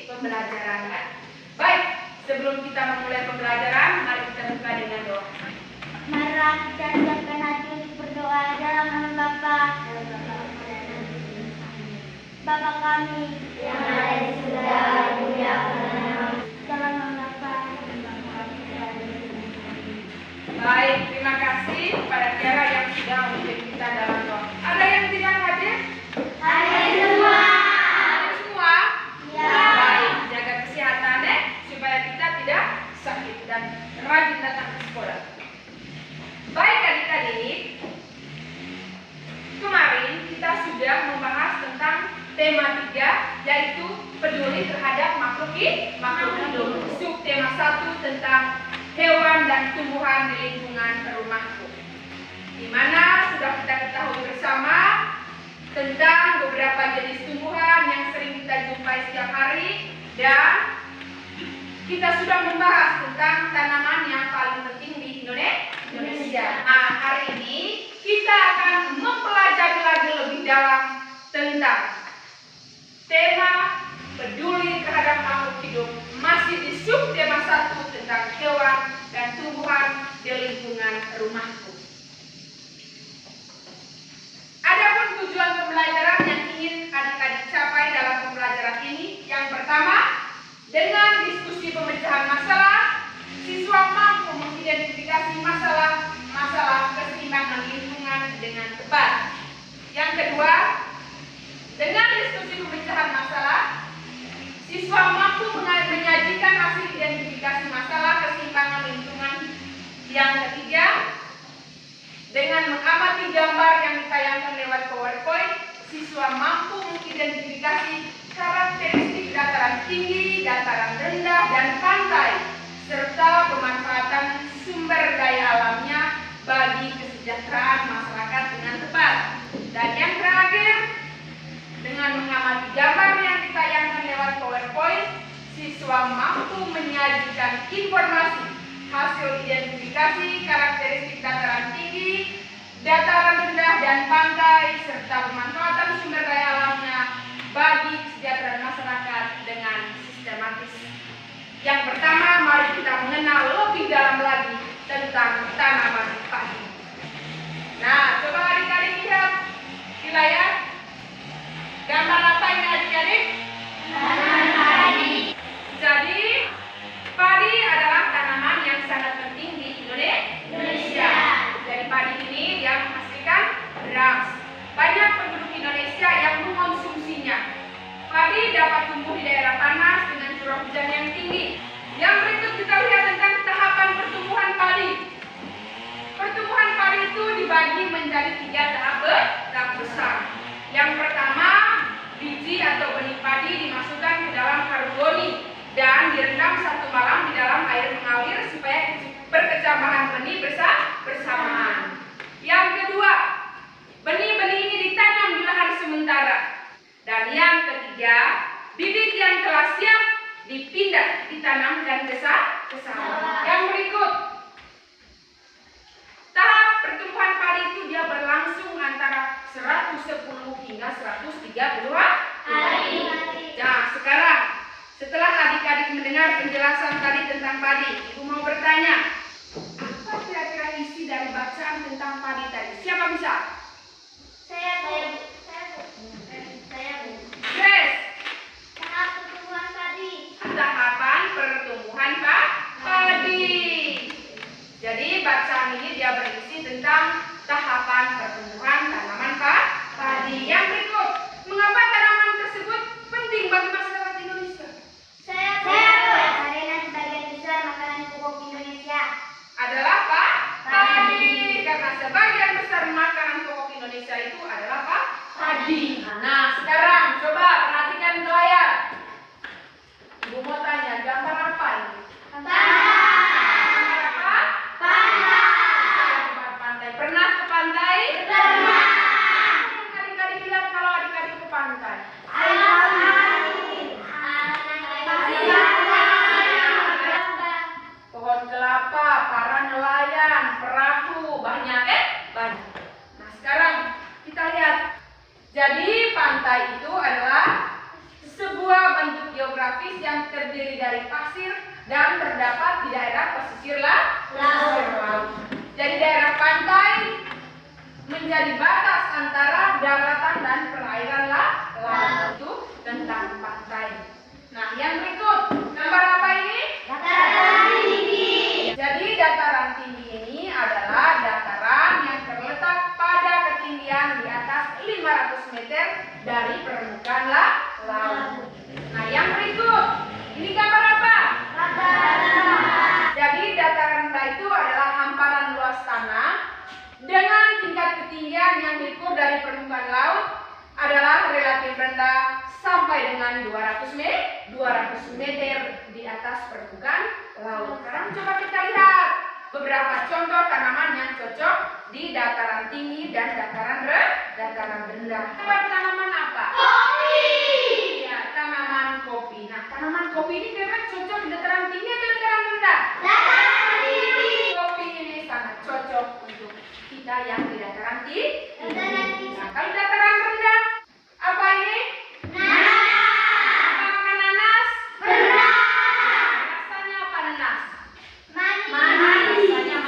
pembelajaran. Baik, sebelum kita memulai pembelajaran, mari kita buka dengan doa. Marilah kita siapkan hati untuk berdoa dalam nama Bapa. Bapa kami yang ada di surga, dimuliakanlah namamu. Dalam nama Bapa. Baik, terima kasih kepada Tiara yang sudah memimpin kita dalam doa. Ada yang tidak hadir? Hadir semua. Hadir semua? Ya. Baik, jaga kesehatan supaya kita tidak sakit dan rajin datang ke sekolah. Baik adik-adik, kemarin kita sudah membahas tentang tema 3, yaitu peduli terhadap makhluk hidup. Subtema 1 tentang hewan dan tumbuhan di lingkungan rumahku, di mana sudah kita ketahui bersama tentang beberapa jenis tumbuhan yang sering kita jumpai setiap hari, dan kita sudah membahas tentang tanaman yang paling penting di Indonesia. Nah, hari ini kita akan mempelajari lagi lebih dalam tentang tema peduli terhadap makhluk hidup, masih di subtema 1 tentang hewan dan tumbuhan di lingkungan rumahku. Adapun tujuan pembelajaran yang ingin adik-adik capai dalam pembelajaran ini, yang pertama, dengan diskusi pemecahan masalah, siswa mampu mengidentifikasi masalah keseimbangan lingkungan dengan tepat. Yang kedua, dengan diskusi pemecahan masalah, siswa mampu menyajikan hasil identifikasi masalah keseimbangan lingkungan. Yang ketiga, dengan mengamati gambar yang ditayangkan lewat PowerPoint, siswa mampu mengidentifikasi karakteristik dataran tinggi, dataran rendah, dan pantai, serta pemanfaatan sumber daya alamnya bagi kesejahteraan masyarakat dengan tepat. Dan yang terakhir, dengan mengamati gambar yang ditayangkan lewat PowerPoint, siswa mampu menyajikan informasi hasil identifikasi karakteristik dataran tinggi, dataran rendah, dan pantai, serta pemanfaatan sumber daya alamnya bagi kesejahteraan masyarakat dengan sistematis. Yang pertama, mari kita mengenal lebih dalam lagi tentang tanaman padi. Nah, coba adik-adik lihat di layar. Gambar apa ini adik-adik? Tanaman padi. Jadi, padi adalah tanaman yang sangat penting di Indonesia. Dari padi ini dia menghasilkan beras. Banyak penduduk Indonesia yang mengkonsumsinya. Padi dapat tumbuh di daerah panas dengan curah hujan yang tinggi. Yang berikut kita lihat tentang tahapan pertumbuhan padi. Pertumbuhan padi itu dibagi menjadi 3 tahap besar. Yang pertama, biji atau benih padi dimasukkan ke dalam karung goni dan direndam 1 malam di dalam air mengalir supaya perkecambahan benih bersamaan. Yang kedua, benih-benih ini ditanam di lahan sementara. Dan yang ketiga, bibit yang telah siap dipindah, ditanamkan ke sawah. Yang berikut, tahap pertumbuhan padi itu dia berlangsung antara 110 hingga 130 hari. Nah, sekarang setelah adik-adik mendengar penjelasan tadi tentang padi, ibu mau bertanya, apa kira-kira isi dari bacaan tentang padi tadi? Siapa bisa? Saya Bu. Grace. Tahap pertumbuhan padi. Tahapan pertumbuhan padi. Jadi bacaan ini dia berisi tentang tahapan pertumbuhan tanaman padi. Yang berikut, mengapa tanaman tersebut penting bagi masyarakat Indonesia? Saya Bu. Karena sebagian besar makanan pokok Indonesia Adalah padi. Karena sebagian besar makanan pokok Indonesia itu adalah padi. Nah, sekarang coba perhatikan ke layar. Ibu mau tanya, gambar apa ini? Gambar apa? Gambar pantai. Pernah ke pantai? Pernah. Adik-adik lihat kalau adik-adik ke pantai. Pohon kelapa, para nelayan, perahu, banyak banyak. Nah, sekarang kita lihat. Jadi pantai itu adalah sebuah bentuk geografi geografis yang terdiri dari pasir dan terdapat di daerah pesisir laut. Jadi daerah pantai menjadi batas antara daratan dan perairan laut. Itu tentang pantai. Nah, yang berikut, gambar apa ini? Dataran tinggi. Jadi dataran tinggi ini adalah dataran yang terletak pada ketinggian di atas 500 meter dari permukaan laut. Nah, yang berikut, ini gambar apa? Dataran rendah. Jadi dataran rendah itu adalah hamparan luas tanah dengan tingkat ketinggian yang diukur dari permukaan laut adalah relatif rendah sampai dengan 200 meter di atas permukaan laut. Sekarang coba kita lihat beberapa contoh tanaman yang cocok di dataran tinggi dan dataran rendah. Buat tanaman apa? Kopi. Ya, tanaman kopi. Nah, tanaman kopi ini kira-kira cocok di dataran tinggi atau dataran rendah? Dataran tinggi. Kopi ini sangat cocok untuk kita yang di dataran tinggi. Dataran tinggi. Nah, kalau dataran rendah, apa ini? Nanas. Makan nanas? Beras. Rasanya apa nanas? Manis. Rasanya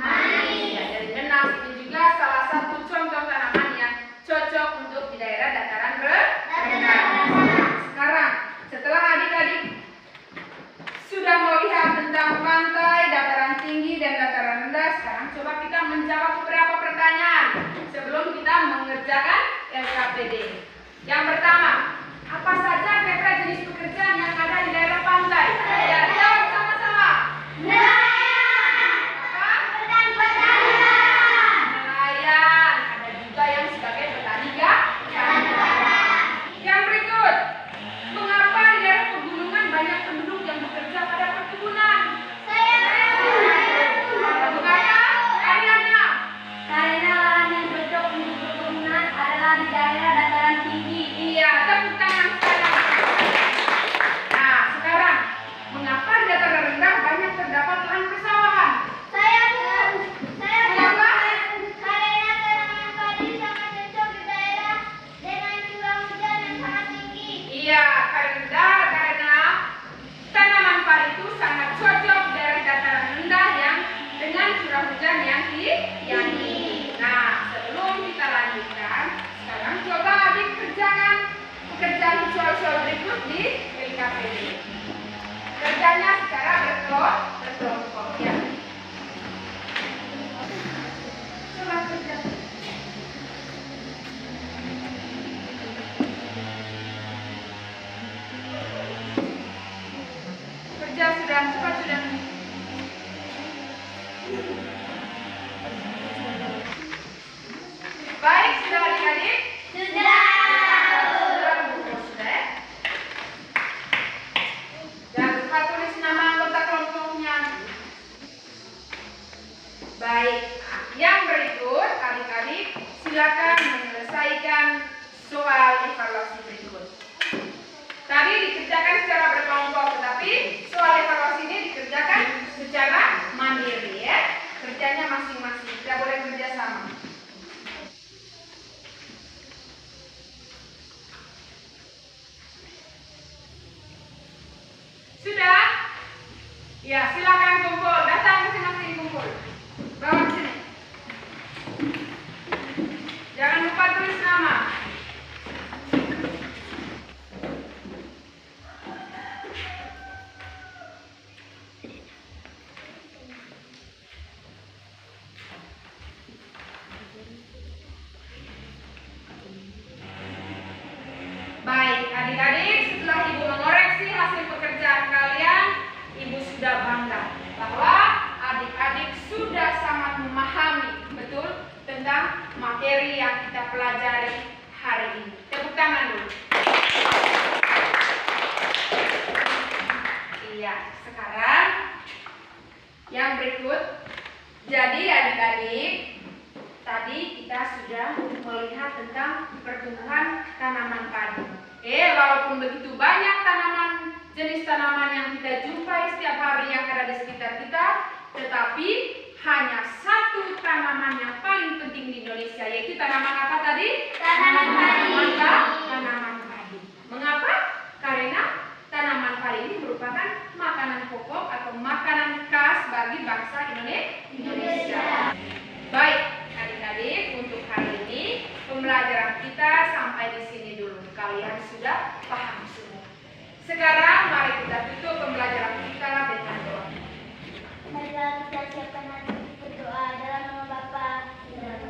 Manis. Ya, dari nanas ini juga salah satu contoh tanaman yang cocok untuk di daerah dataran rendah. Sekarang, setelah adik-adik sudah melihat tentang pantai, dataran tinggi, dan dataran rendah, sekarang coba kita menjawab beberapa pertanyaan sebelum kita mengerjakan LKPD. Yang pertama, apa saja kira-kira jenis pekerjaan yang ada di daerah pantai? Ya, jawab sama-sama. Nelayan. Apa? Petani-petani. Nelayan. Ada juga yang sebagai petani garam. Yang berikut, mengapa di daerah pegunungan banyak penduduk yang bekerja pada perkebunan? Mengapa? Ariana. Karena lahan yang cocok untuk perkebunan adalah di daerah dataran tinggi. Iya, tepuk tangan sekarang. Nah, sekarang, mengapa di dataran rendah banyak terdapat lahan persawahan? Mengapa? Karena tanaman padi sangat cocok di daerah dengan curah hujan yang sangat tinggi. Iya, karena tanaman padi itu sangat cocok di daerah dataran rendah yang dengan curah hujan yang tinggi. Nah, sebelum kita lanjutkan, sekarang coba adik kerjakan pekerjaan soal-soal berikut di LKPD. Kerjanya secara berkelompok ya. Coba kerja. Kerja sudah, cepat sudah. Baik, sudah adik-adik? Sudah. Sudah, ya? Jangan lupa tulis nama anggota kelompoknya. Baik, yang berikut adik-adik silakan menyelesaikan soal evaluasi berikut. Tadi dikerjakan secara berkelompok, tetapi soal evaluasi ini dikerjakan secara mandiri ya. Kerjanya masing-masing, tidak boleh kerja sama. Sudah? Ya, silakan kumpul. Datang masing-masing kumpul. Bawa ke sini. Jangan lupa tulis nama. Baik, adik-adik, setelah Ibu mengoreksi hasil pekerjaan kalian, Ibu sudah bangga bahwa adik-adik sudah sangat memahami betul tentang materi yang kita pelajari hari ini. Tepuk tangan dulu. Iya, sekarang yang berikut. Jadi adik-adik, tadi kita sudah melihat tentang pertumbuhan tanaman padi. Walaupun begitu banyak jenis tanaman yang kita jumpai setiap hari yang ada di sekitar kita, tetapi hanya satu tanaman yang paling penting di Indonesia, yaitu tanaman apa tadi? Tanaman padi. Tanaman padi. Mengapa? Karena tanaman paham semua. Sekarang mari kita tutup pembelajaran kita dengan doa. Marilah kita siapkan hati berdoa dalam nama Bapa dan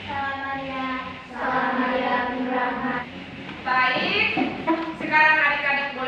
Salam Maria, penuh rahmat. Baik, sekarang adik-adik boleh